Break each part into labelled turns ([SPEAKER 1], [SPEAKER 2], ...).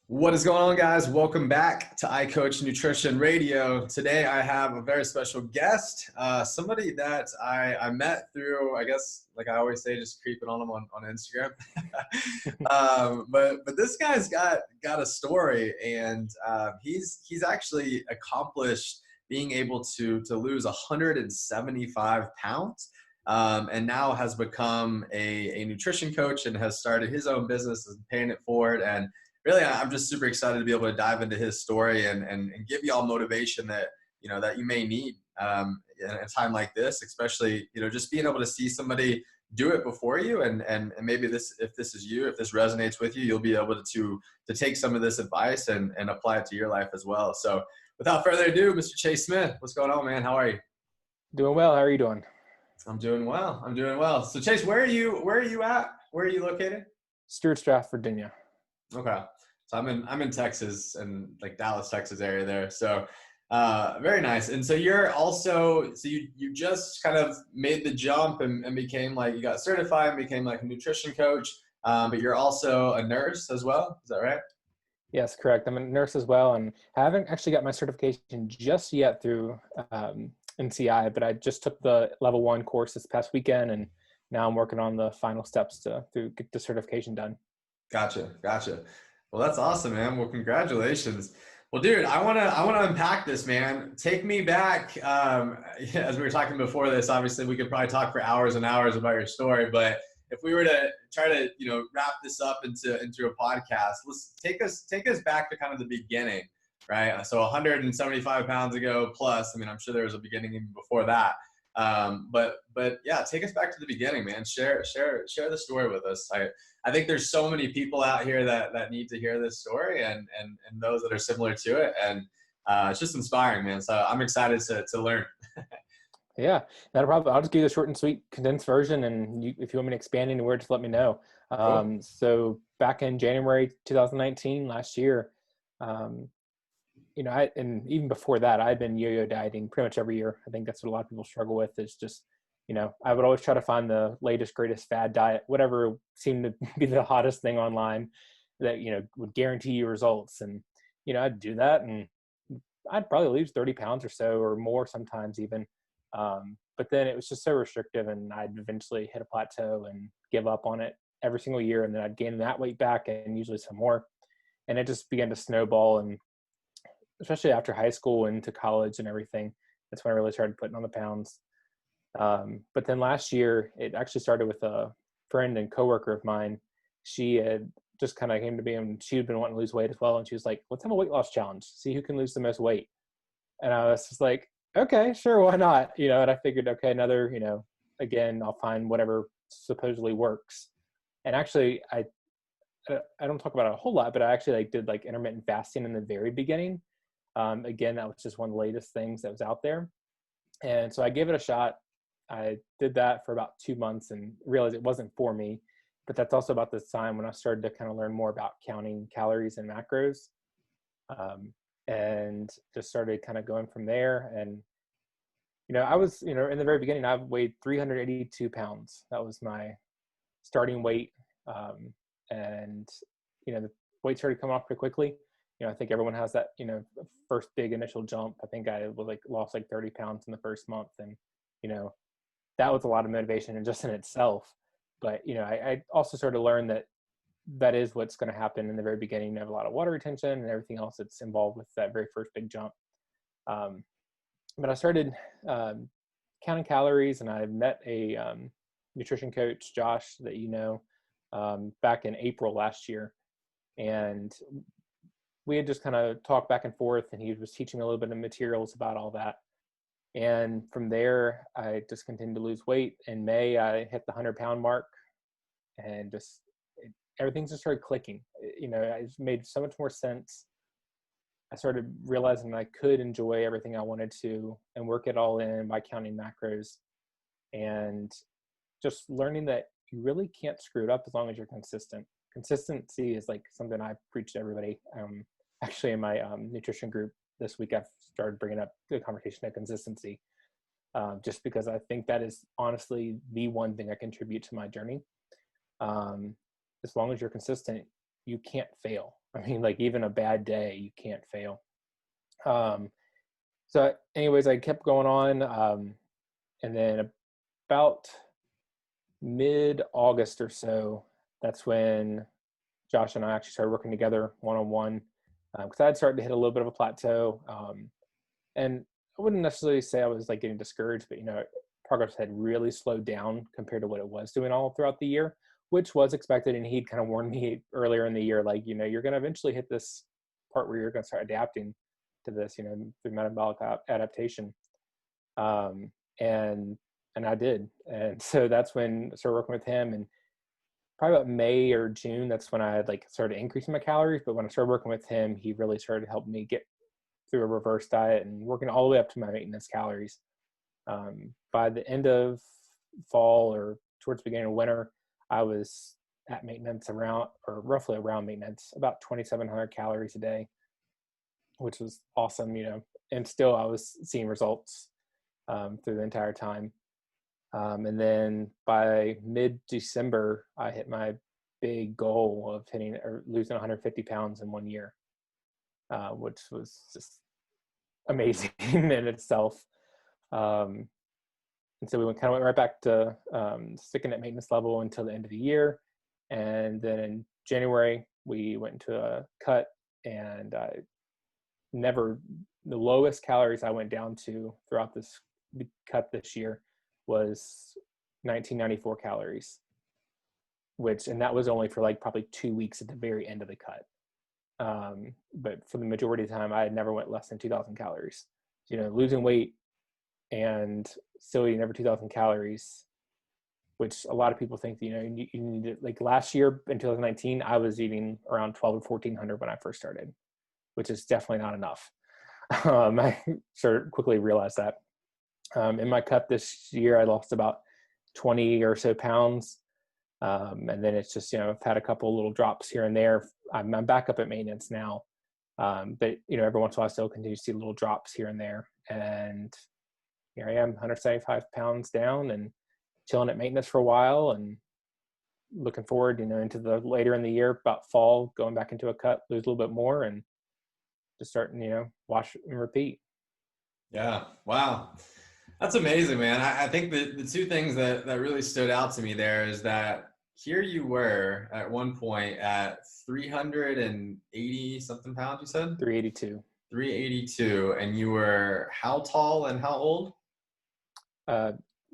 [SPEAKER 1] What is going on, guys? Welcome back to iCoach Nutrition Radio. Today, I have a very special guest, somebody that I met through, I guess, like I always say, just creeping on him on Instagram. But this guy's got a story, and he's actually accomplished being able to lose 175 pounds. And now has become a nutrition coach and has started his own business and paying it forward. And really, I'm just super excited to be able to dive into his story and give you all motivation that, that you may need in a time like this, especially, just being able to see somebody do it before you. And maybe if this is you, if this resonates with you, you'll be able to take some of this advice and apply it to your life as well. So without further ado, Mr. Chase Smith, what's going on, man? How are you?
[SPEAKER 2] Doing well. How are you doing?
[SPEAKER 1] I'm doing well. I'm doing well. So Chase, where are you at? Where are you located?
[SPEAKER 2] Stuart Strath, Virginia.
[SPEAKER 1] Okay. So I'm in Texas and like Dallas, Texas area there. So very nice. And so you're also, so you just kind of made the jump and became like, you got certified and became like a nutrition coach, but you're also a nurse as well. Is that right?
[SPEAKER 2] Yes, correct. I'm a nurse as well, and I haven't actually got my certification just yet through NCI, but I just took the level 1 course this past weekend, and now I'm working on the final steps to get the certification done.
[SPEAKER 1] Gotcha. Well, that's awesome, man. Well, congratulations. Well, dude, I wanna unpack this, man. Take me back. As we were talking before this, obviously we could probably talk for hours and hours about your story, but if we were to try to wrap this up into a podcast, let's take us back to kind of the beginning, right? So 175 pounds ago plus. I mean, I'm sure there was a beginning even before that. But yeah, take us back to the beginning, man. Share the story with us. I think there's so many people out here that need to hear this story and those that are similar to it. And it's just inspiring, man. So I'm excited to learn.
[SPEAKER 2] Yeah, not a problem. I'll just give you the short and sweet condensed version, and if you want me to expand anywhere, just let me know.
[SPEAKER 1] Cool.
[SPEAKER 2] So back in January 2019, last year, and even before that, I've been yo-yo dieting pretty much every year. I think that's what a lot of people struggle with, is just, I would always try to find the latest, greatest fad diet, whatever seemed to be the hottest thing online that, would guarantee you results. And, I'd do that, and I'd probably lose 30 pounds or so, or more sometimes even. But then it was just so restrictive, and I'd eventually hit a plateau and give up on it every single year. And then I'd gain that weight back and usually some more. And it just began to snowball. And especially after high school and into college and everything, that's when I really started putting on the pounds. But then last year, it actually started with a friend and coworker of mine. She had just kind of came to me, and she had been wanting to lose weight as well. And she was like, let's have a weight loss challenge, see who can lose the most weight. And I was just like, okay, sure, why not? And I figured, okay, another, again, I'll find whatever supposedly works. And actually, I don't talk about it a whole lot, but I actually did intermittent fasting in the very beginning. Again, that was just one of the latest things that was out there. And so I gave it a shot. I did that for about 2 months and realized it wasn't for me. But that's also about this time when I started to kind of learn more about counting calories and macros, and just started kind of going from there. And, I was, in the very beginning, I weighed 382 pounds. That was my starting weight. And, the weight started coming off pretty quickly. I think everyone has that, first big initial jump. I think I was lost 30 pounds in the first month. And, that was a lot of motivation and just in itself. But, I also started to learn that is what's going to happen in the very beginning. You have a lot of water retention and everything else that's involved with that very first big jump. But I started counting calories, and I met a nutrition coach, Josh, that back in April last year. And we had just kind of talked back and forth, and he was teaching me a little bit of materials about all that. And from there, I just continued to lose weight. In May, I hit the 100-pound mark, and everything just started clicking. It made so much more sense. I started realizing I could enjoy everything I wanted to and work it all in by counting macros, and just learning that you really can't screw it up as long as you're consistent. Consistency is something I preach to everybody. Actually, in my nutrition group this week, I've started bringing up the conversation of consistency, just because I think that is honestly the one thing I contribute to my journey. As long as you're consistent, you can't fail. I mean, like even a bad day, you can't fail. So anyways, I kept going on. And then about mid-August or so, that's when Josh and I actually started working together one-on-one, because I had started to hit a little bit of a plateau. And I wouldn't necessarily say I was like getting discouraged, but progress had really slowed down compared to what it was doing all throughout the year, which was expected. And he'd kind of warned me earlier in the year, like, you're going to eventually hit this part where you're going to start adapting to this, through metabolic adaptation. And I did. And so that's when I started working with him, and probably about May or June, that's when I had like started increasing my calories. But when I started working with him, he really started helping me get through a reverse diet and working all the way up to my maintenance calories. By the end of fall or towards the beginning of winter, I was at maintenance around, or roughly around maintenance, about 2,700 calories a day, which was awesome, and still I was seeing results through the entire time. And then by mid-December, I hit my big goal of hitting or losing 150 pounds in 1 year, which was just amazing in itself. And so we kind of went right back to sticking at maintenance level until the end of the year. And then in January, we went into a cut, and the lowest calories I went down to throughout this cut this year was 1994 calories, and that was only for like probably 2 weeks at the very end of the cut. But for the majority of the time, I had never went less than 2,000 calories. Losing weight and still eating over 2,000 calories, which a lot of people think that, you need to, like last year in 2019, I was eating around 12 or 1,400 when I first started, which is definitely not enough. I sort of quickly realized that. In my cut this year, I lost about 20 or so pounds. And then it's just, I've had a couple little drops here and there. I'm back up at maintenance now. But, every once in a while I still continue to see little drops here and there. And here I am, 175 pounds down and chilling at maintenance for a while, and looking forward, into the later in the year, about fall, going back into a cut, lose a little bit more, and just starting, wash and repeat.
[SPEAKER 1] Yeah. Wow. That's amazing, man. I think that the two things that really stood out to me there is that here you were at one point at 380 something pounds, you said?
[SPEAKER 2] 382.
[SPEAKER 1] 382. And you were how tall and how old?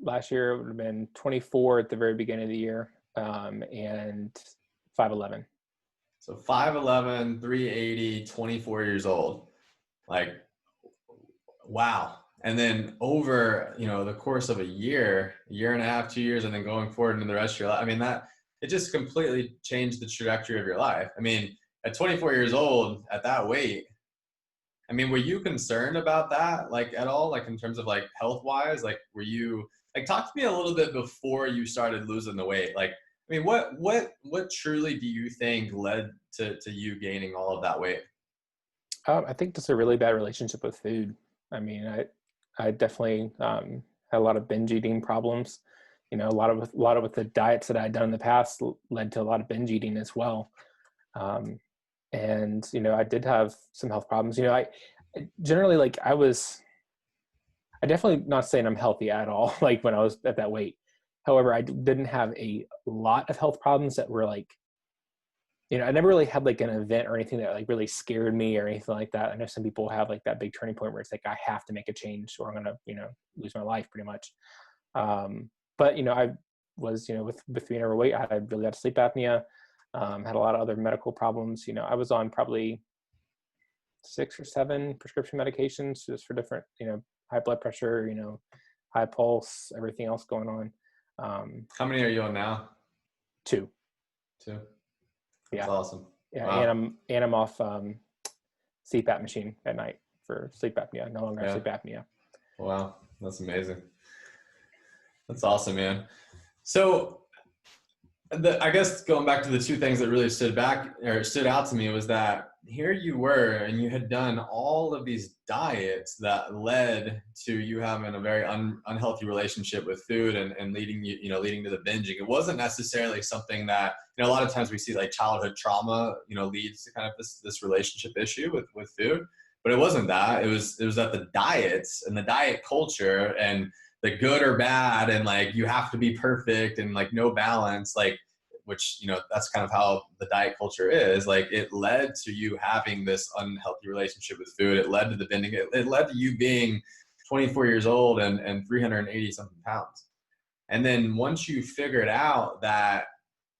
[SPEAKER 2] Last year it would have been 24 at the very beginning of the year, and 5'11".
[SPEAKER 1] So 5'11", 380, 24 years old. Like, wow. And then over, the course of a year and a half, 2 years, and then going forward into the rest of your life, I mean, it just completely changed the trajectory of your life. I mean, at 24 years old, at that weight, I mean, were you concerned about that, like, at all? Like, in terms of, like, health-wise? Like, were you, like, talk to me a little bit before you started losing the weight. Like, I mean, what truly do you think led to you gaining all of that weight?
[SPEAKER 2] I think just a really bad relationship with food. I mean, I definitely had a lot of binge eating problems. A lot of with the diets that I had done in the past led to a lot of binge eating as well. And I did have some health problems. I generally, like, I definitely not saying I'm healthy at all, like when I was at that weight. However, I didn't have a lot of health problems that were like, I never really had like an event or anything that like really scared me or anything like that. I know some people have like that big turning point where it's like, I have to make a change or I'm going to, lose my life pretty much. But, I was, with being overweight, I had really had sleep apnea, had a lot of other medical problems. I was on probably 6 or 7 prescription medications just for different, high blood pressure, high pulse, everything else going on.
[SPEAKER 1] How many are you on now?
[SPEAKER 2] 2.
[SPEAKER 1] 2. That's awesome.
[SPEAKER 2] Yeah.
[SPEAKER 1] Wow.
[SPEAKER 2] And I'm off CPAP machine at night for sleep apnea. No longer sleep apnea.
[SPEAKER 1] I guess going back to the two things that really stood out to me was that here you were and you had done all of these diets that led to you having a very unhealthy relationship with food and leading leading to the binging. It wasn't necessarily something that, a lot of times we see like childhood trauma, leads to kind of this relationship issue with food, but it wasn't that. It was that the diets and the diet culture and the good or bad and like you have to be perfect and like no balance, like, which that's kind of how the diet culture is, like it led to you having this unhealthy relationship with food. It led to the bending. It led to you being 24 years old and 380 something pounds. And then once you figured out that,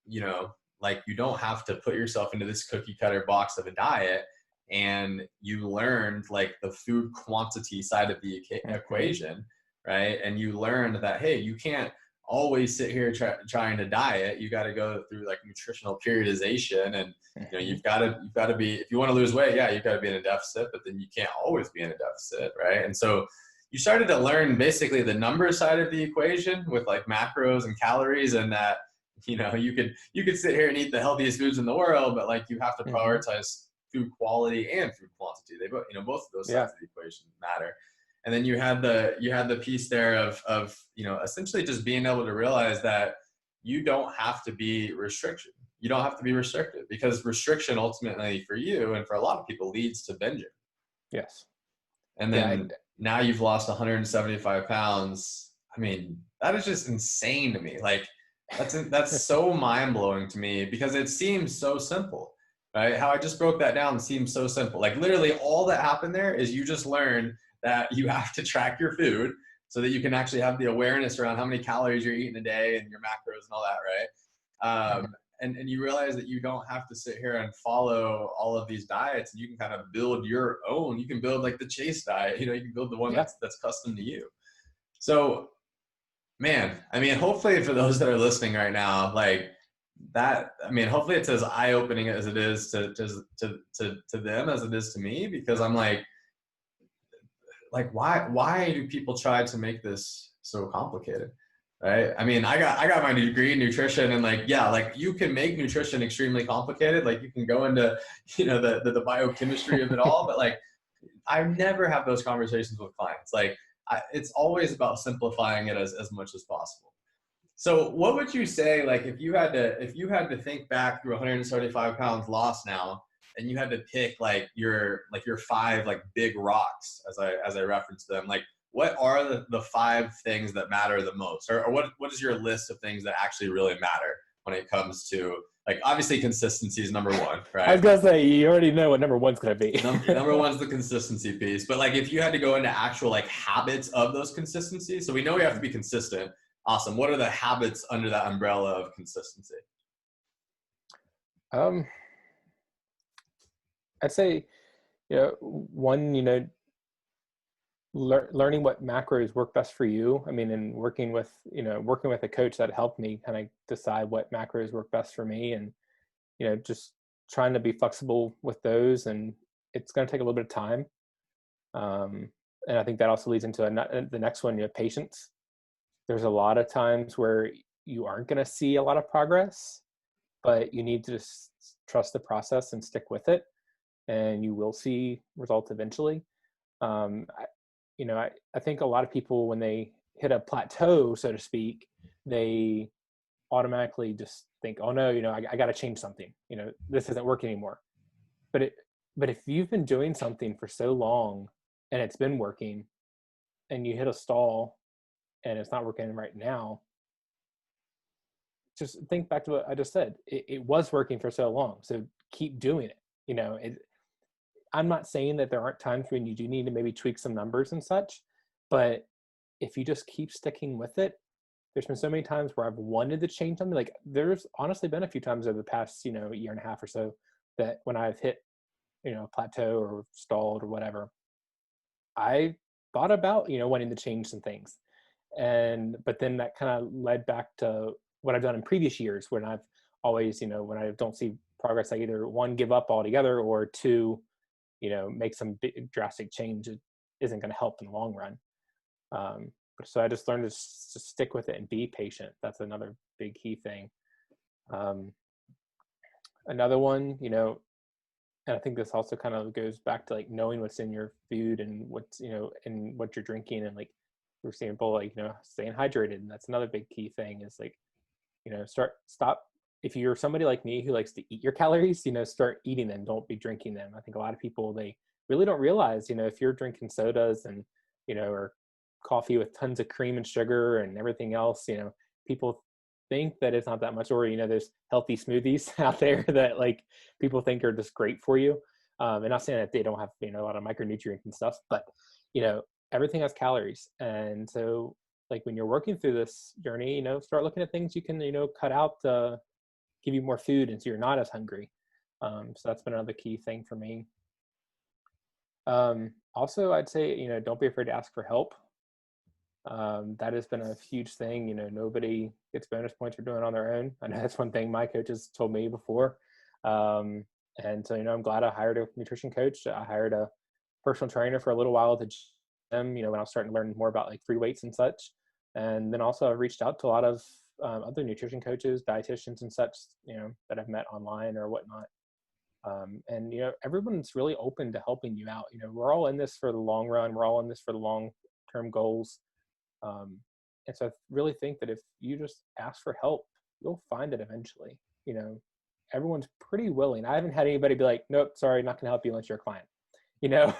[SPEAKER 1] you know like you don't have to put yourself into this cookie cutter box of a diet, and you learned like the food quantity side of the equation, right? And you learned that, hey, you can't always sit here trying to diet. You got to go through like nutritional periodization, and you've got to be, if you want to lose weight, yeah, you've got to be in a deficit, but then you can't always be in a deficit, right? And so you started to learn basically the number side of the equation with like macros and calories, and that you could sit here and eat the healthiest foods in the world, but like you have to
[SPEAKER 2] Mm-hmm.
[SPEAKER 1] prioritize food quality and food quantity. They both, both of those
[SPEAKER 2] Yeah.
[SPEAKER 1] sides of the equation matter. And then you had the piece there of essentially just being able to realize that you don't have to be restriction. You don't have to be restricted, because restriction ultimately for you and for a lot of people leads to binging.
[SPEAKER 2] Yes.
[SPEAKER 1] And
[SPEAKER 2] Yeah.
[SPEAKER 1] then now you've lost 175 pounds. I mean, that is just insane to me. Like that's so mind blowing to me, because it seems so simple, right? How I just broke that down seems so simple. Like literally all that happened there is you just learned that you have to track your food so that you can actually have the awareness around how many calories you're eating a day and your macros and all that, right? And you realize that you don't have to sit here and follow all of these diets, and you can kind of build your own. You can build like the Chase diet, you can build the one
[SPEAKER 2] Yeah.
[SPEAKER 1] that's custom to you. So, man, I mean, hopefully for those that are listening right now, like that, I mean, hopefully it's as eye-opening as it is to them as it is to me, because I'm like why do people try to make this so complicated, right? I mean, I got my degree in nutrition, and like, yeah, like you can make nutrition extremely complicated. Like you can go into the biochemistry of it all, but like I never have those conversations with clients. Like it's always about simplifying it as much as possible. So what would you say, like if you had to think back through 175 pounds lost now, and you had to pick like your five like big rocks, as I referenced them, like what are the five things that matter the most, or what is your list of things that actually really matter when it comes to, like, obviously consistency is number one,
[SPEAKER 2] I was
[SPEAKER 1] right?
[SPEAKER 2] gonna say you already know what number one's gonna be.
[SPEAKER 1] Number one's the consistency piece, but like if you had to go into actual like habits of those consistencies, so we know we have to be consistent. Awesome. What are the habits under that umbrella of consistency?
[SPEAKER 2] um, I'd say, one, learning what macros work best for you. I mean, and working with a coach that helped me kind of decide what macros work best for me, and just trying to be flexible with those. And it's going to take a little bit of time. And I think that also leads into the next one, patience. There's a lot of times where you aren't going to see a lot of progress, but you need to just trust the process and stick with it, and you will see results eventually. I, I think a lot of people, when they hit a plateau, so to speak, they automatically just think, oh no, I got to change something. This isn't working anymore. But but if you've been doing something for so long and it's been working, and you hit a stall and it's not working right now, just think back to what I just said. It was working for so long, so keep doing it. I'm not saying that there aren't times when you do need to maybe tweak some numbers and such, but if you just keep sticking with it, there's been so many times where I've wanted to change something. Like there's honestly been a few times over the past, year and a half or so, that when I've hit, a plateau or stalled or whatever, I thought about, wanting to change some things. But then that kind of led back to what I've done in previous years, when I've always, when I don't see progress, I either one, give up altogether, or two, make some big drastic change. It isn't going to help in the long run. So I just learned to stick with it and be patient. That's another big key thing. Um, Another one, and I think this also kind of goes back to like knowing what's in your food and what's, and what you're drinking, and like, for example, like, staying hydrated. And that's another big key thing is like, stop. If you're somebody like me who likes to eat your calories, start eating them. Don't be drinking them. I think a lot of people, they really don't realize, if you're drinking sodas and, or coffee with tons of cream and sugar and everything else, people think that it's not that much, or, there's healthy smoothies out there that like people think are just great for you. And not saying that they don't have, a lot of micronutrients and stuff, but, everything has calories. And so like when you're working through this journey, start looking at things you can, cut out to give you more food, and so you're not as hungry. So that's been another key thing for me. Also, I'd say, don't be afraid to ask for help. That has been a huge thing. Nobody gets bonus points for doing it on their own. I know that's one thing my coaches told me before. And so, I'm glad I hired a nutrition coach. I hired a personal trainer for a little while to gym, when I was starting to learn more about like free weights and such. And then also I reached out to a lot of other nutrition coaches, dietitians and such, that I've met online or whatnot. And, everyone's really open to helping you out. We're all in this for the long run. We're all in this for the long-term goals. And so I really think that if you just ask for help, you'll find it eventually. Everyone's pretty willing. I haven't had anybody be like, nope, sorry, not going to help you unless you're a client. Are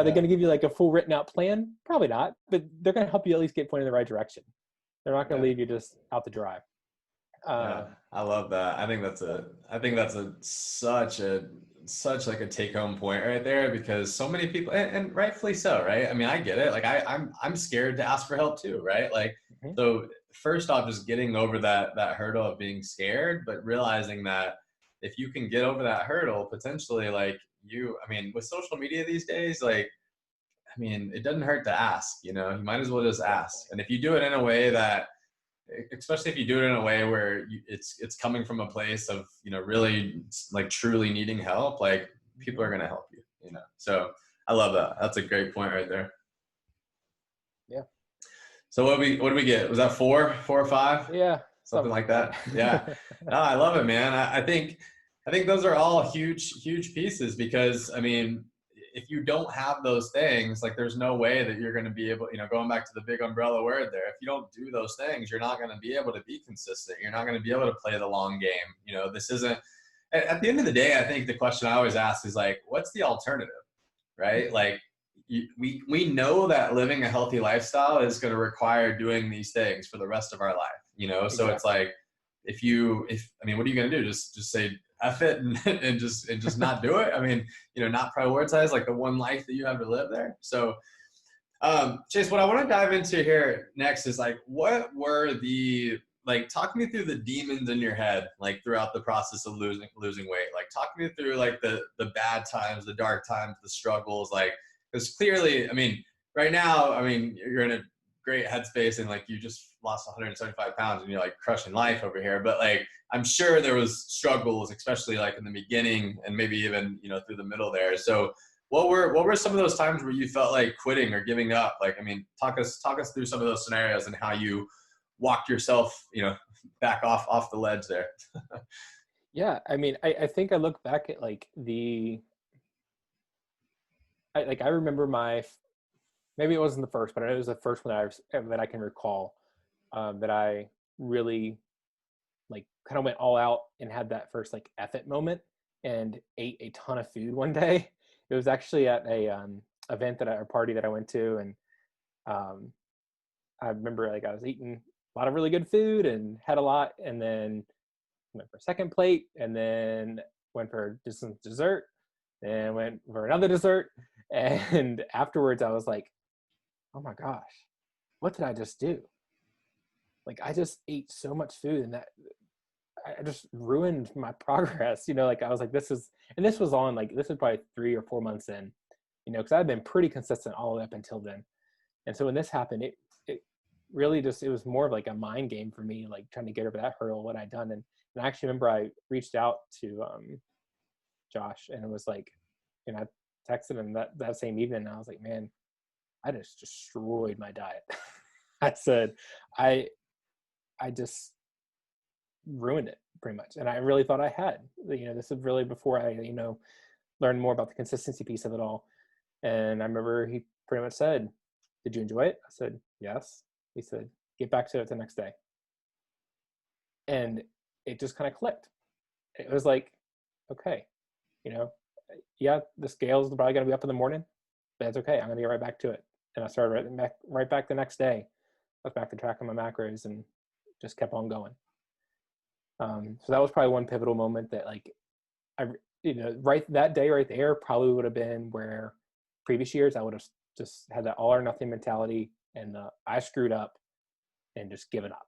[SPEAKER 2] they
[SPEAKER 1] Yeah.
[SPEAKER 2] going to give you like a full written out plan? Probably not, but they're going to help you at least get pointed in the right direction. They're not going to
[SPEAKER 1] Yeah.
[SPEAKER 2] leave you just out to dry.
[SPEAKER 1] Yeah, I love that. I think that's such like a take home point right there, because so many people, and rightfully so, right? I mean, I get it. Like I'm scared to ask for help too, right? Like,
[SPEAKER 2] Mhm.
[SPEAKER 1] so first off, just getting over that hurdle of being scared, but realizing that if you can get over that hurdle, potentially, like I mean, with social media these days, like, I mean, it doesn't hurt to ask, you might as well just ask.
[SPEAKER 2] Exactly.
[SPEAKER 1] And if you do it in a way that, especially if you do it in a way where it's coming from a place of, really like truly needing help, like people
[SPEAKER 2] Mhm.
[SPEAKER 1] are going to help you. So I love that. That's a great point right there.
[SPEAKER 2] Yeah.
[SPEAKER 1] So what do we get? Was that four or five,
[SPEAKER 2] Yeah.
[SPEAKER 1] something
[SPEAKER 2] Something
[SPEAKER 1] like
[SPEAKER 2] like
[SPEAKER 1] that? Yeah.
[SPEAKER 2] that.
[SPEAKER 1] No, I love it, man. I think those are all huge pieces, because I mean, if you don't have those things, like there's no way that you're going to be able, going back to the big umbrella word there, if you don't do those things, you're not going to be able to be consistent. You're not going to be able to play the long game. This isn't, at the end of the day, I think the question I always ask is like, what's the alternative? Right? Like, we know that living a healthy lifestyle is going to require doing these things for the rest of our life. So it's
[SPEAKER 2] Exactly.
[SPEAKER 1] like, if I mean, what are you going to do? Just say F it, and just not do it. I mean, not prioritize like the one life that you have to live there. So Chase, what I want to dive into here next is like, what were the, like, talk me through the demons in your head, like throughout the process of losing weight. Like, talk me through like the bad times, the dark times, the struggles. Like, because clearly, I mean, right now, I mean, you're in a great headspace, and like you just lost 175 pounds and you're like crushing life over here. But like, I'm sure there was struggles, especially like in the beginning and maybe even through the middle there. So what were some of those times where you felt like quitting or giving up? Like, I mean, talk us through some of those scenarios and how you walked yourself, back off the ledge there.
[SPEAKER 2] Yeah. I mean, I think I look back at like I remember maybe it wasn't the first, but it was the first one that I can recall, that I really like kind of went all out and had that first like effort moment and ate a ton of food one day. It was actually at a event or party that I went to, and um, I remember like I was eating a lot of really good food and had a lot, and then went for a second plate, and then went for just some dessert, and went for another dessert, and afterwards I was like, oh my gosh, what did I just do? Like I just ate so much food, and that I just ruined my progress. Like I was like, this was on like this was probably 3 or 4 months in, because I've been pretty consistent all the way up until then. And so when this happened, it really just it was more of like a mind game for me, like trying to get over that hurdle, what I'd done. And I actually remember I reached out to Josh, and it was like, I texted him that same evening, and I was like, man, I just destroyed my diet. I said, I just ruined it pretty much. And I really thought I had, this is really before I, learned more about the consistency piece of it all. And I remember he pretty much said, "Did you enjoy it?" I said, "Yes." He said, "Get back to it the next day." And it just kind of clicked. It was like, okay, you know, yeah, the scales are probably going to be up in the morning, but that's okay. I'm going to get right back to it. And I started right back the next day. I was back to tracking my macros and just kept on going. So that was probably one pivotal moment that like, right that day right there probably would have been where previous years I would have just had that all or nothing mentality and I screwed up and just given up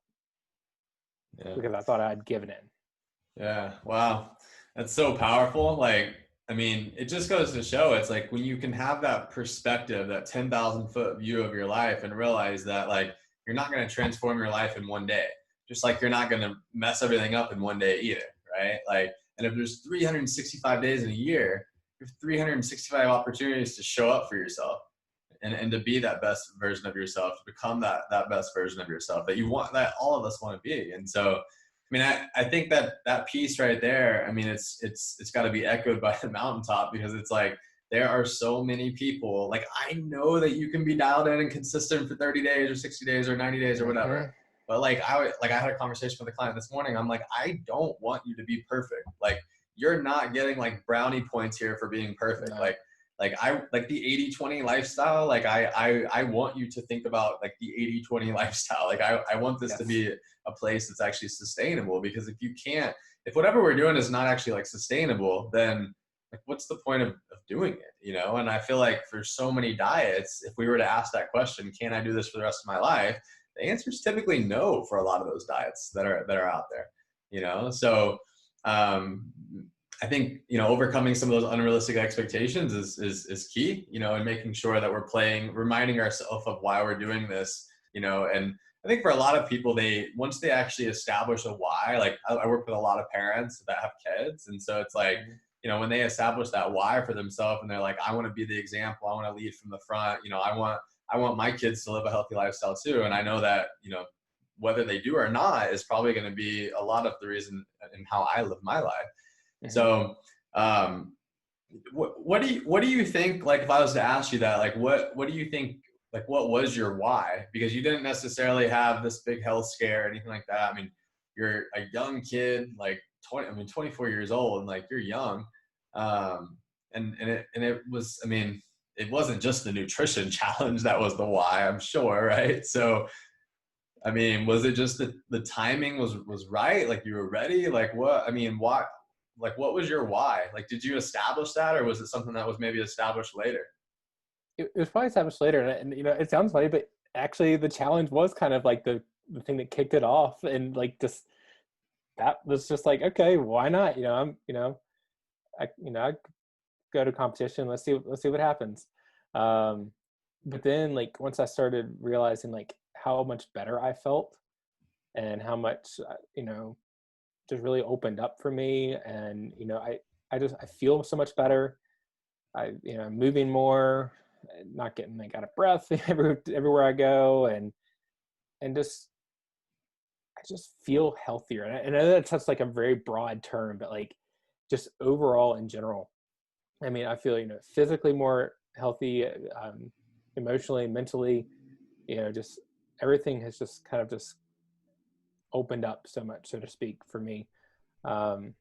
[SPEAKER 2] because I thought I'd given in.
[SPEAKER 1] Yeah. Wow. That's so powerful. Like, I mean, it just goes to show it's like when you can have that perspective, that 10,000 foot view of your life and realize that like you're not going to transform your life in one day, just like you're not going to mess everything up in one day either. Right. Like, and if there's 365 days in a year, you have 365 opportunities to show up for yourself and to be that best version of yourself, to become that best version of yourself that you want, that all of us want to be. And so, I mean, I think that piece right there, I mean, it's got to be echoed by the mountaintop because it's like there are so many people. Like I know that you can be dialed in and consistent for 30 days or 60 days or 90 days or whatever. But like I had a conversation with a client this morning. I'm like, I don't want you to be perfect. Like you're not getting like brownie points here for being perfect.
[SPEAKER 2] No.
[SPEAKER 1] Like I like the 80-20 lifestyle. Like I want you to think about like the 80-20 lifestyle. Like I want this to be a place that's actually sustainable, because if whatever we're doing is not actually like sustainable, then like what's the point of doing it, And I feel like for so many diets, if we were to ask that question, can I do this for the rest of my life? The answer is typically no for a lot of those diets that are out there, So I think, overcoming some of those unrealistic expectations is key, and making sure that we're reminding ourselves of why we're doing this, and I think for a lot of people, once they actually establish a why, like I work with a lot of parents that have kids. And so it's like, when they establish that why for themselves and they're like, I want to be the example, I want to lead from the front, I want my kids to live a healthy lifestyle too. And I know that, whether they do or not is probably going to be a lot of the reason in how I live my life. So, what do you think, like, if I was to ask you that, like, what do you think, like, what was your why? Because you didn't necessarily have this big health scare or anything like that. I mean, you're a young kid, like 24 years old, and like, you're young. And it was, I mean, it wasn't just the nutrition challenge that was the why, I'm sure. Right. So, I mean, was it just the timing was right? Like you were ready? Like what, I mean, why, like, what was your why? Like, did you establish that, or was it something that was maybe established later?
[SPEAKER 2] It was probably established later, and it sounds funny, but actually the challenge was kind of like the thing that kicked it off, and like just that was just like, okay, why not? I go to competition. Let's see what happens. But then like once I started realizing like how much better I felt and how much just really opened up for me, and I feel so much better. I'm moving more, not getting like out of breath everywhere I go, and I just feel healthier. And I know that's like a very broad term, but like just overall in general, I mean, I feel physically more healthy, emotionally, mentally, just everything has just kind of just opened up so much, so to speak, for me. Um,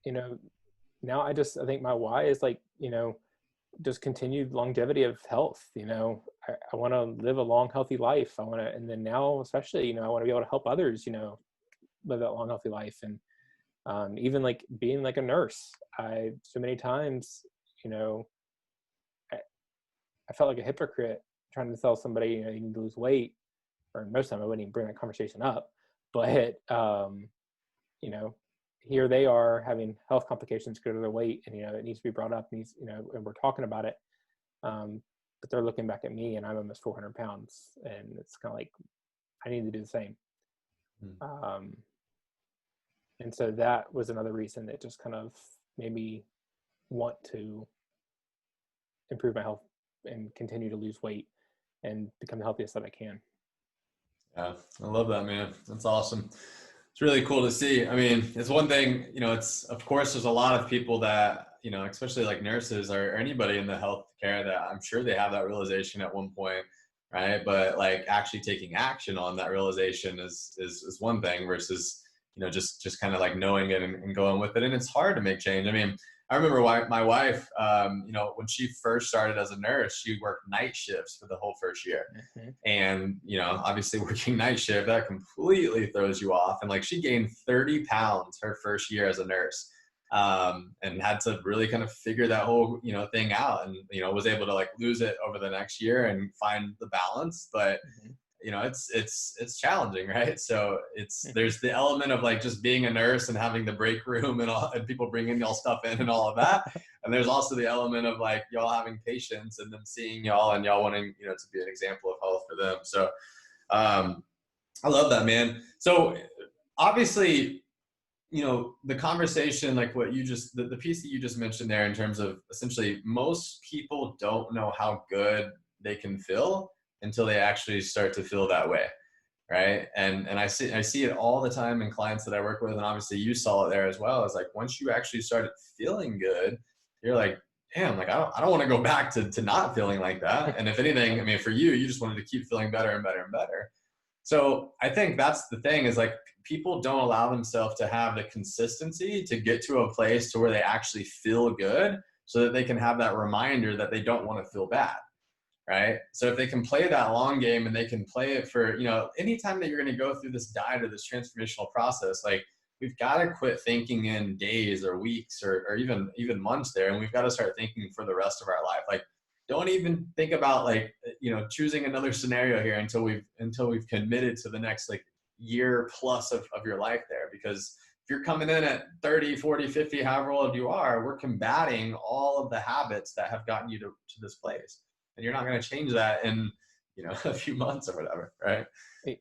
[SPEAKER 2] you know, Now I think my why is like, just continued longevity of health. I want to live a long, healthy life. And then now, especially, I want to be able to help others, live that long, healthy life. And even like being like a nurse, so many times, you know, I, I felt like a hypocrite trying to tell somebody, you need to lose weight, or most of the time I wouldn't even bring that conversation up. But, you know, here they are having health complications because of their weight, and, it needs to be brought up, and we're talking about it. But they're looking back at me and I'm almost 400 pounds, and it's kind of like, I need to do the same. Um, and so that was another reason that just kind of made me want to improve my health and continue to lose weight and become the healthiest that I can.
[SPEAKER 1] Yeah, I love that, man. That's awesome. It's really cool to see. I mean, it's one thing, it's, of course, there's a lot of people that, especially like nurses or anybody in the healthcare that I'm sure they have that realization at one point, right? But like actually taking action on that realization is one thing versus, just kind of like knowing it and going with it. And it's hard to make change. I mean, I remember my wife, when she first started as a nurse, she worked night shifts for the whole first year.
[SPEAKER 2] Mm-hmm.
[SPEAKER 1] And, obviously working night shift, that completely throws you off. And like she gained 30 pounds her first year as a nurse, and had to really kind of figure that whole, thing out, and, was able to like lose it over the next year and find the balance. But
[SPEAKER 2] Mm-hmm.
[SPEAKER 1] it's challenging, right? So
[SPEAKER 2] Mm-hmm.
[SPEAKER 1] there's the element of like just being a nurse and having the break room and all, and people bringing y'all stuff in and all of that. And there's also the element of like y'all having patience and them seeing y'all and y'all wanting, to be an example of health for them. So, I love that, man. So obviously, the conversation, like what you just, the piece that you just mentioned there in terms of essentially most people don't know how good they can feel until they actually start to feel that way. Right. And I see it all the time in clients that I work with. And obviously you saw it there as well. Is like, once you actually started feeling good, you're like, damn, like I don't want to go back to not feeling like that. And if anything, I mean, for you, you just wanted to keep feeling better and better and better. So I think that's the thing, is like people don't allow themselves to have the consistency to get to a place to where they actually feel good, so that they can have that reminder that they don't want to feel bad. Right. So if they can play that long game and they can play it for, anytime that you're going to go through this diet or this transformational process, like we've got to quit thinking in days or weeks or even months there. And we've got to start thinking for the rest of our life. Like, don't even think about like, choosing another scenario here until we've committed to the next like year plus of your life there. Because if you're coming in at 30, 40, 50, however old you are, we're combating all of the habits that have gotten you to this place. And you're not going to change that in, a few months or whatever. Right.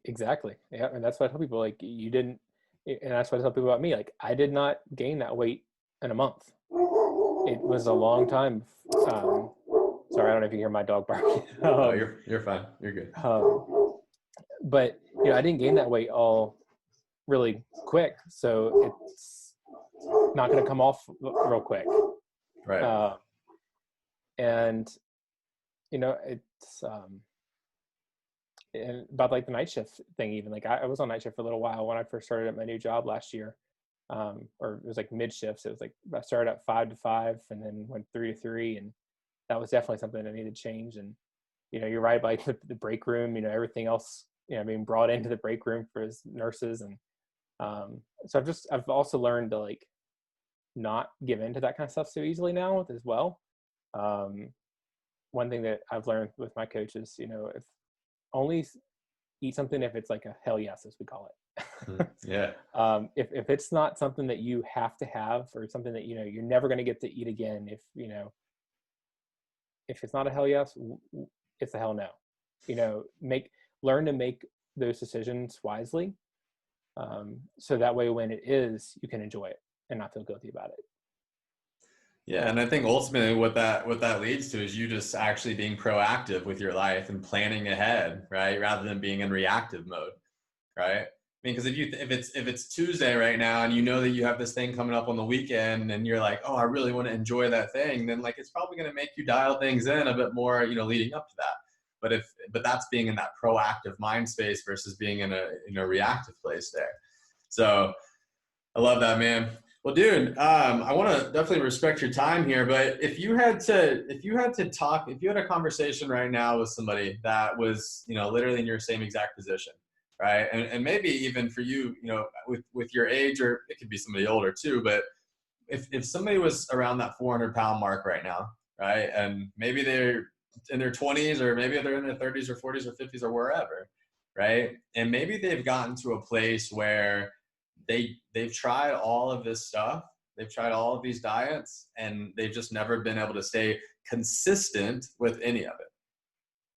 [SPEAKER 2] Exactly. Yeah. And that's what I tell people, like you didn't, and that's what I tell people about me. Like I did not gain that weight in a month. It was a long time. Sorry, I don't know if you hear my dog barking.
[SPEAKER 1] No, you're fine. You're good.
[SPEAKER 2] But I didn't gain that weight all really quick, so it's not going to come off real quick.
[SPEAKER 1] Right.
[SPEAKER 2] And it's and about like the night shift thing. Even like I was on night shift for a little while when I first started at my new job last year. Or it was like mid shifts. It was like I started at 5 to 5 and then went 3 to 3, and that was definitely something that needed change. And you're right, like the break room, everything else, being brought into the break room for his nurses. And so I've also learned to like not give into that kind of stuff so easily now as well. One thing that I've learned with my coaches, if only eat something if it's like a hell yes, as we call it.
[SPEAKER 1] Yeah.
[SPEAKER 2] If it's not something that you have to have, or something that you're never going to get to eat again, if it's not a hell yes, it's a hell no. Learn to make those decisions wisely, so that way when it is, you can enjoy it and not feel guilty about it.
[SPEAKER 1] Yeah, and I think ultimately what that leads to is you just actually being proactive with your life and planning ahead, right, rather than being in reactive mode, right? I mean, because if it's Tuesday right now and you know that you have this thing coming up on the weekend and you're like, oh, I really want to enjoy that thing, then like it's probably going to make you dial things in a bit more, leading up to that. But that's being in that proactive mind space versus being in a reactive place there. So I love that, man. Well, dude, I want to definitely respect your time here, but if you had a conversation right now with somebody that was, literally in your same exact position, right? And maybe even for you, with your age, or it could be somebody older too, but if somebody was around that 400-pound mark right now, right? And maybe they're in their 20s, or maybe they're in their 30s or 40s or 50s or wherever, right? And maybe they've gotten to a place where they've tried all of this stuff. They've tried all of these diets, and they've just never been able to stay consistent with any of it.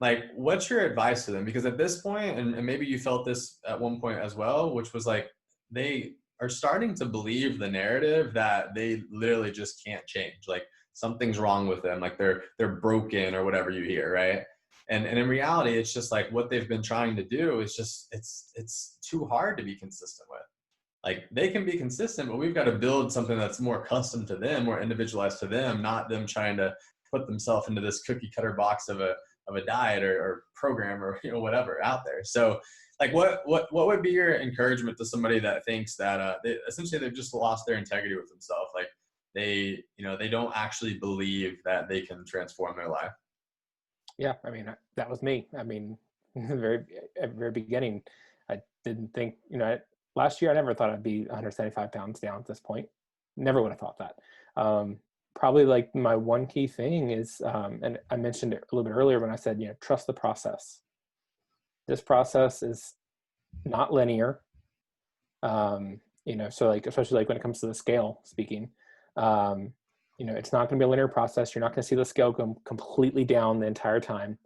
[SPEAKER 1] Like, what's your advice to them? Because at this point, and maybe you felt this at one point as well, which was like, they are starting to believe the narrative that they literally just can't change. Like something's wrong with them. Like they're broken or whatever you hear. Right. And in reality, it's just like what they've been trying to do is just, it's too hard to be consistent with. like they can be consistent, but we've got to build something that's more custom to them, more individualized to them, not them trying to put themselves into this cookie cutter box of a diet or program or, you know, whatever out there. So like what would be your encouragement to somebody that thinks that they essentially they've just lost their integrity with themselves? Like they, you know, they don't actually believe that they can transform their life.
[SPEAKER 2] Yeah, I mean, that was me. I mean, at the very beginning, I didn't think, you know, last year I never thought I'd be 175 pounds down at this point. Never would have thought that. Probably like my one key thing is, and I mentioned it a little bit earlier when I said, you know, trust the process. This process is not linear. You know, so like, especially like when it comes to the scale speaking, you know, it's not going to be a linear process. You're not going to see the scale go completely down the entire time.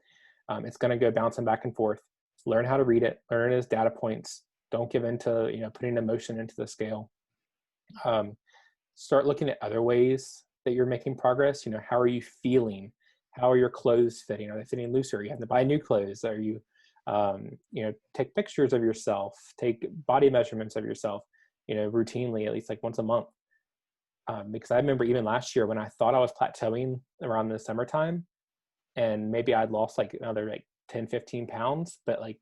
[SPEAKER 2] It's going to go bouncing back and forth. Learn how to read it, learn it as data points. Don't give into, you know, putting emotion into the scale. Start looking at other ways that you're making progress. You know, how are you feeling? How are your clothes fitting? Are they fitting looser? You have to buy new clothes. Are you, you know, take pictures of yourself, take body measurements of yourself, you know, routinely, at least like once a month. Because I remember even last year when I thought I was plateauing around the summertime and maybe I'd lost like another like 10, 15 pounds, but like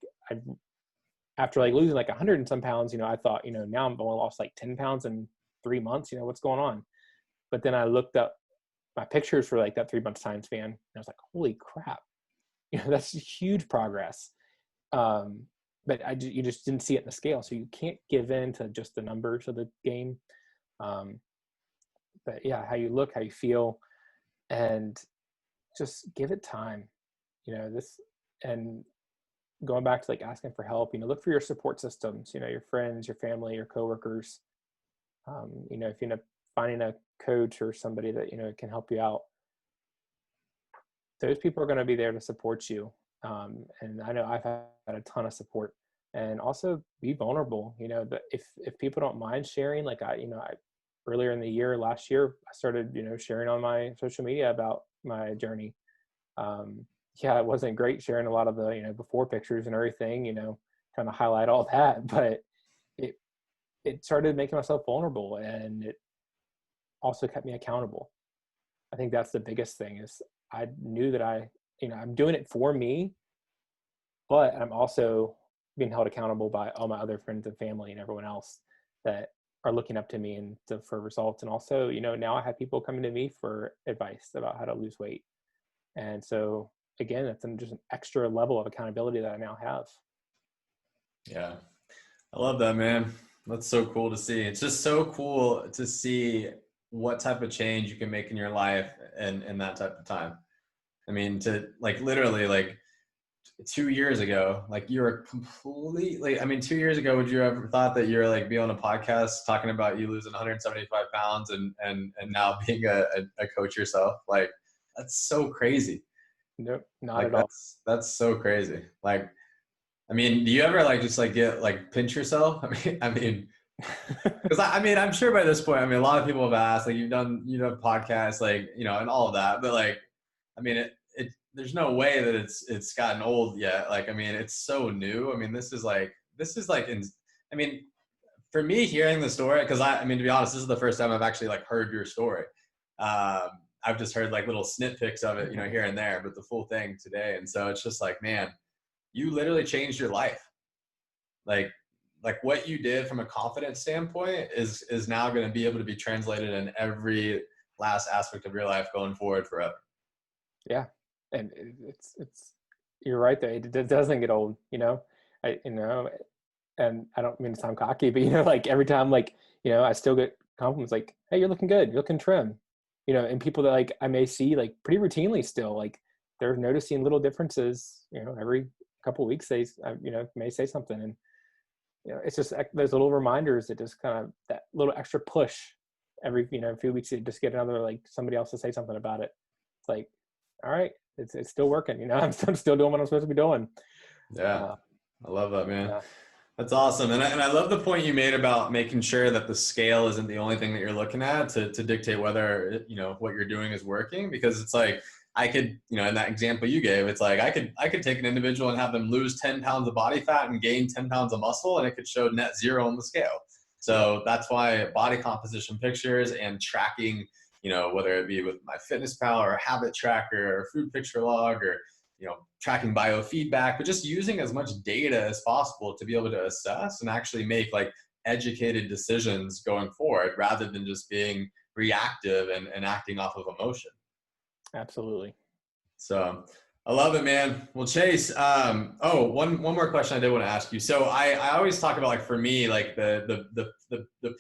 [SPEAKER 2] after like losing like 100 and some pounds, you know, I thought, you know, now I'm only lost like 10 pounds in 3 months, you know, what's going on? But then I looked up my pictures for like that 3 months time span and I was like, holy crap, you know, that's huge progress. But you just didn't see it in the scale. So you can't give in to just the numbers of the game. But yeah, how you look, how you feel, and just give it time, you know, and going back to like asking for help, you know, look for your support systems, you know, your friends, your family, your coworkers. You know, if you end up finding a coach or somebody that, you know, can help you out, those people are going to be there to support you. And I know I've had a ton of support. And also be vulnerable, you know, that if people don't mind sharing, like earlier in the year, last year, I started, you know, sharing on my social media about my journey. Yeah, it wasn't great sharing a lot of the, you know, before pictures and everything, you know, trying to highlight all that, but it started making myself vulnerable, and it also kept me accountable. I think that's the biggest thing is I knew that you know, I'm doing it for me, but I'm also being held accountable by all my other friends and family and everyone else that are looking up to me and for results. And also, you know, now I have people coming to me for advice about how to lose weight. And so again, that's just an extra level of accountability that I now have.
[SPEAKER 1] Yeah. I love that, man. That's so cool to see. It's just so cool to see what type of change you can make in your life in that type of time. I mean, to like literally like 2 years ago, like you were completely, I mean, 2 years ago, would you ever thought that you're like be on a podcast talking about you losing 175 pounds and now being a coach yourself? Like, that's so crazy.
[SPEAKER 2] Nope, not
[SPEAKER 1] Like
[SPEAKER 2] at all.
[SPEAKER 1] that's so crazy. Like, I mean, do you ever like just like get like pinch yourself? I mean, because I mean, I'm sure by this point, I mean, a lot of people have asked, like you've done, you know, podcasts, like, you know, and all of that, but like, I mean, there's no way that it's gotten old yet. Like, I mean, it's so new. I mean, this is like, I mean, for me hearing the story, because I mean, to be honest, this is the first time I've actually like heard your story. I've just heard like little snippets of it, you know, here and there, but the full thing today. And so it's just like, man, you literally changed your life. Like what you did from a confidence standpoint is now going to be able to be translated in every last aspect of your life going forward forever.
[SPEAKER 2] Yeah. And it's, you're right there. It doesn't get old, you know, you know, and I don't mean to sound cocky, but you know, like every time, like, you know, I still get compliments like, hey, you're looking good, you're looking trim, you know, and people that like I may see like pretty routinely still, like they're noticing little differences, you know, every couple of weeks they, you know, may say something. And, you know, it's just those little reminders that just kind of that little extra push every, you know, a few weeks, you just get another, like somebody else to say something about it. It's like, all right, it's still working, you know, I'm still doing what I'm supposed to be doing.
[SPEAKER 1] Yeah. I love that, man.
[SPEAKER 2] Yeah.
[SPEAKER 1] That's awesome. And I love the point you made about making sure that the scale isn't the only thing that you're looking at to dictate whether, you know, what you're doing is working, because it's like, I could, you know, in that example you gave, it's like, I could take an individual and have them lose 10 pounds of body fat and gain 10 pounds of muscle, and it could show net zero on the scale. So that's why body composition pictures and tracking, whether it be with MyFitnessPal or Habit Tracker or Food Picture Log or, tracking biofeedback, but just using as much data as possible to be able to assess and actually make like educated decisions going forward rather than just being reactive and acting off of emotion.
[SPEAKER 2] Absolutely.
[SPEAKER 1] So I love it, man. Well, Chase, one more question I did want to ask you. So I always talk about, like, for me, like the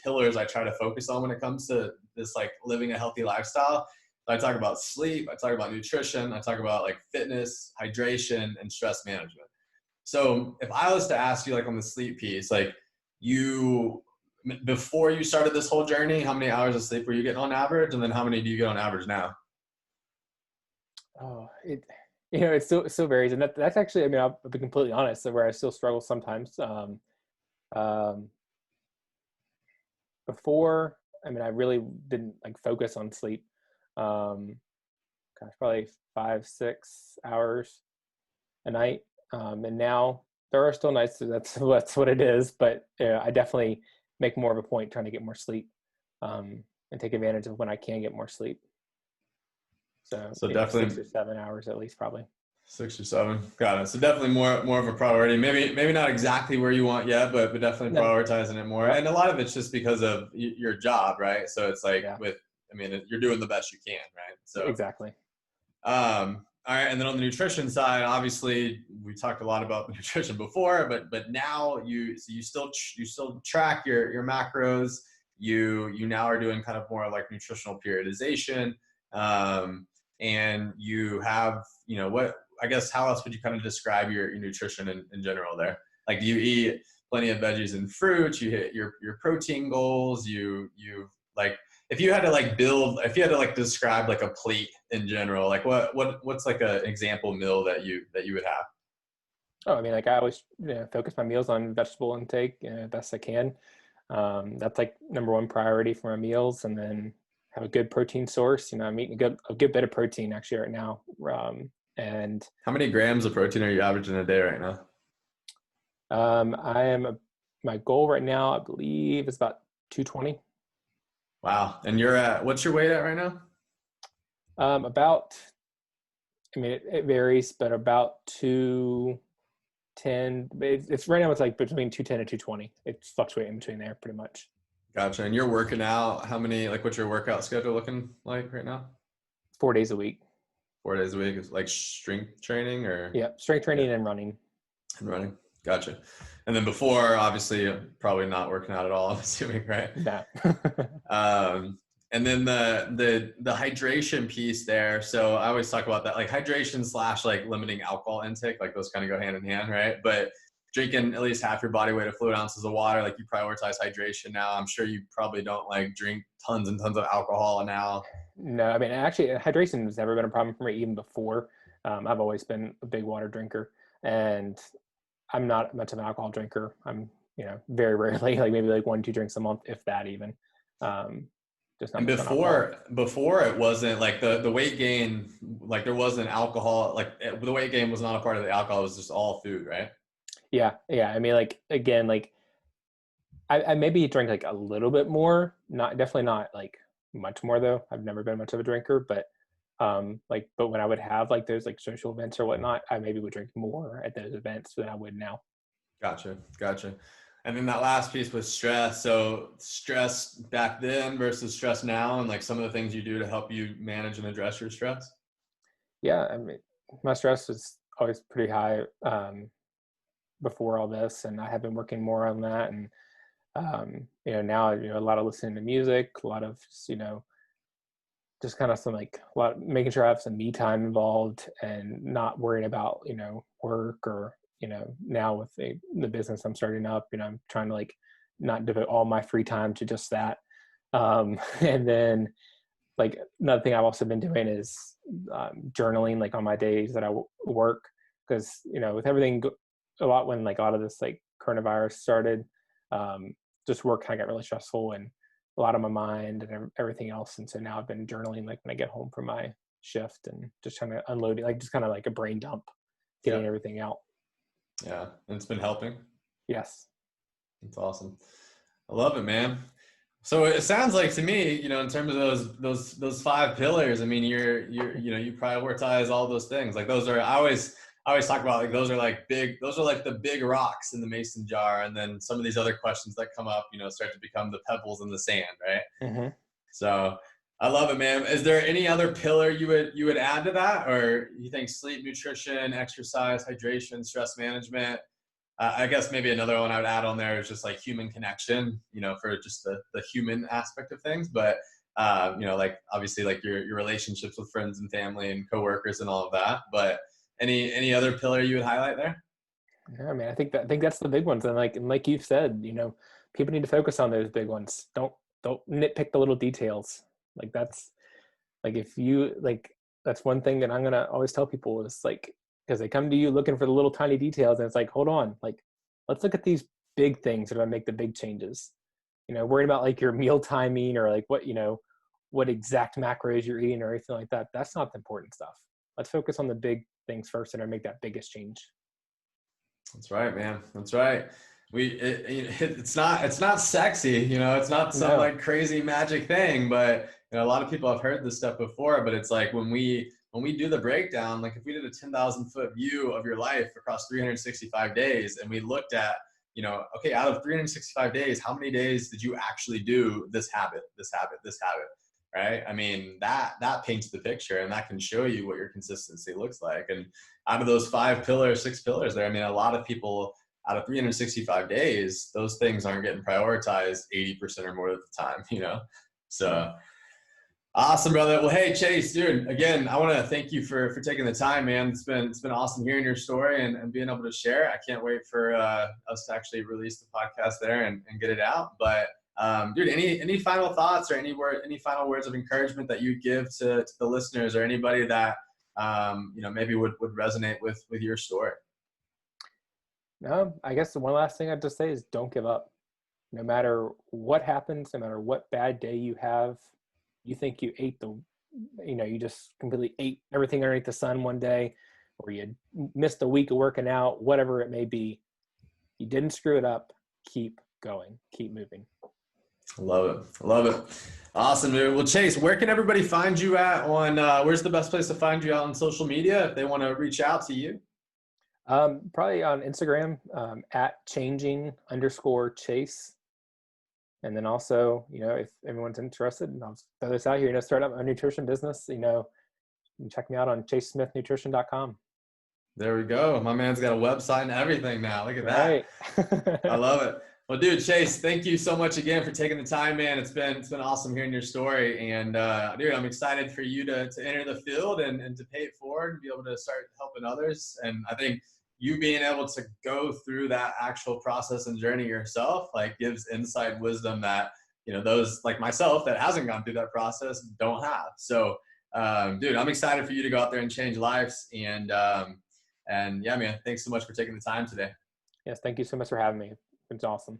[SPEAKER 1] pillars I try to focus on when it comes to this, like, living a healthy lifestyle. I talk about sleep, I talk about nutrition, I talk about like fitness, hydration, and stress management. So if I was to ask you, like, on the sleep piece, like, before you started this whole journey, how many hours of sleep were you getting on average? And then how many do you get on average now?
[SPEAKER 2] Oh, it still varies. And that's actually, I mean, I'll be completely honest, so where I still struggle sometimes. Um, Before, I mean, I really didn't like focus on sleep. Um, Probably 5-6 hours a night. And now there are still nights that's what it is, but I definitely make more of a point trying to get more sleep, and take advantage of when I can get more sleep. So,
[SPEAKER 1] So
[SPEAKER 2] six
[SPEAKER 1] definitely
[SPEAKER 2] or 7 hours at least, probably.
[SPEAKER 1] 6 or 7. Got it. So definitely more of a priority. Maybe not exactly where you want yet, but definitely
[SPEAKER 2] No.
[SPEAKER 1] prioritizing it more.
[SPEAKER 2] Yep.
[SPEAKER 1] And a lot of it's just because of your job, right? So it's like
[SPEAKER 2] Yeah.
[SPEAKER 1] you're doing the best you can, right? So
[SPEAKER 2] Exactly.
[SPEAKER 1] all right. And then on the nutrition side, obviously we talked a lot about the nutrition before, but now you still track your macros. You now are doing kind of more like nutritional periodization. And you have, what, I guess, how else would you kind of describe your nutrition in general there? Like, do you eat plenty of veggies and fruits? You hit your protein goals. You like, if you had to like describe like a plate in general, like what's like an example meal that you would have?
[SPEAKER 2] Oh, I mean, like I always focus my meals on vegetable intake best I can. That's like number one priority for my meals, and then have a good protein source. I'm eating a good bit of protein actually right now. And
[SPEAKER 1] How many grams of protein are you averaging a day right now?
[SPEAKER 2] my goal right now, I believe, is about 220.
[SPEAKER 1] Wow. And what's your weight at right now?
[SPEAKER 2] About, I mean, it varies, but about 210. It's right now. It's like between 210 and 220. It's fluctuating between there pretty much.
[SPEAKER 1] Gotcha. And you're working out, what's your workout schedule looking like right now?
[SPEAKER 2] 4 days a week.
[SPEAKER 1] 4 days a week is like strength training or?
[SPEAKER 2] Yeah, strength
[SPEAKER 1] Yeah,
[SPEAKER 2] training and running.
[SPEAKER 1] and running. Gotcha. And then before, obviously, probably not working out at all, I'm assuming, right?
[SPEAKER 2] No.
[SPEAKER 1] And then the hydration piece there. So I always talk about that, like hydration / like limiting alcohol intake, like those kind of go hand in hand, right? But drinking at least half your body weight of fluid ounces of water, like you prioritize hydration now. I'm sure you probably don't like drink tons and tons of alcohol now.
[SPEAKER 2] No, I mean, actually, hydration has never been a problem for me even before. I've always been a big water drinker, and I'm not much of an alcohol drinker. I'm, very rarely, like maybe like 1-2 drinks a month, if that even. Just not
[SPEAKER 1] And
[SPEAKER 2] much on alcohol.
[SPEAKER 1] before it wasn't like the weight gain, like there wasn't alcohol, like the weight gain was not a part of the alcohol. It was just all food, right?
[SPEAKER 2] Yeah, yeah. I mean, like again, like I maybe drink like a little bit more, not definitely not like much more though. I've never been much of a drinker, but but when I would have like those like social events or whatnot, I maybe would drink more at those events than I would now.
[SPEAKER 1] Gotcha. And then that last piece was stress. So stress back then versus stress now, and like some of the things you do to help you manage and address your stress.
[SPEAKER 2] Yeah, I mean, my stress was always pretty high before all this, and I have been working more on that. And now a lot of listening to music, a lot of just kind of some like a lot making sure I have some me time involved and not worrying about work or now with the business I'm starting up, I'm trying to like not devote all my free time to just that. And then like another thing I've also been doing is journaling like on my days that I work, because with everything a lot of this like coronavirus started, just work kind of got really stressful and a lot on my mind and everything else. And so now I've been journaling like when I get home from my shift and just trying to unload it, like just kind of like a brain dump, getting
[SPEAKER 1] Yeah.
[SPEAKER 2] everything out.
[SPEAKER 1] Yeah. And it's been helping.
[SPEAKER 2] Yes.
[SPEAKER 1] That's awesome. I love it, man. So it sounds like to me, in terms of those five pillars, I mean, you prioritize all those things. Like those are, I always talk about like those are like the big rocks in the mason jar, and then some of these other questions that come up, start to become the pebbles in the sand, right?
[SPEAKER 2] Hmm.
[SPEAKER 1] So I love it, man. Is there any other pillar you would add to that, or you think sleep, nutrition, exercise, hydration, stress management? I guess maybe another one I would add on there is just like human connection, for just the human aspect of things. But like obviously like your relationships with friends and family and coworkers and all of that. But any other pillar you would highlight there?
[SPEAKER 2] Yeah, I mean, I think that's the big ones, and like you've said, people need to focus on those big ones. Don't nitpick the little details. Like that's like if you like that's one thing that I'm gonna always tell people is like because they come to you looking for the little tiny details, and it's like, hold on, like let's look at these big things that are gonna make the big changes. Worrying about like your meal timing or like what exact macros you're eating or anything like that. That's not the important stuff. Let's focus on the big things first and make that biggest change.
[SPEAKER 1] That's right, man. That's right. It's not sexy, it's not some
[SPEAKER 2] No.
[SPEAKER 1] like crazy magic thing, but a lot of people have heard this stuff before, but it's like when we do the breakdown, like if we did a 10,000-foot view of your life across 365 days and we looked at, okay, out of 365 days, how many days did you actually do this habit, this habit, this habit, right? I mean, that paints the picture, and that can show you what your consistency looks like. And out of those five pillars, six pillars there, I mean, a lot of people out of 365 days, those things aren't getting prioritized 80% or more of the time.
[SPEAKER 2] Yeah.
[SPEAKER 1] So awesome, brother. Well, hey, Chase, dude, again, I want to thank you for taking the time, man. It's been awesome hearing your story and being able to share. I can't wait for us to actually release the podcast there and get it out. But dude, any final thoughts or any final words of encouragement that you give to the listeners or anybody that maybe would resonate with your story?
[SPEAKER 2] No, I guess the one last thing I'd just say is don't give up. No matter what happens, no matter what bad day you have, you think you just completely ate everything underneath the sun one day, or you missed a week of working out, whatever it may be. You didn't screw it up. Keep going. Keep moving.
[SPEAKER 1] I love it. I love it. Awesome, dude. Well, Chase, where can everybody find you at where's the best place to find you out on social media if they want to reach out to you?
[SPEAKER 2] Probably on Instagram at changing_chase. And then also, if everyone's interested, and I'll throw this out here, start up a nutrition business, you can check me out on chasesmithnutrition.com.
[SPEAKER 1] There we go. My man's got a website and everything now. Look at that.
[SPEAKER 2] Right.
[SPEAKER 1] I love it. Well, dude, Chase, thank you so much again for taking the time, man. It's been awesome hearing your story. And dude, I'm excited for you to enter the field and to pay it forward and be able to start helping others. And I think you being able to go through that actual process and journey yourself, like gives insight, wisdom that, those like myself that hasn't gone through that process don't have. So, dude, I'm excited for you to go out there and change lives. And yeah, man, thanks so much for taking the time today.
[SPEAKER 2] Yes, thank you so much for having me. It's awesome.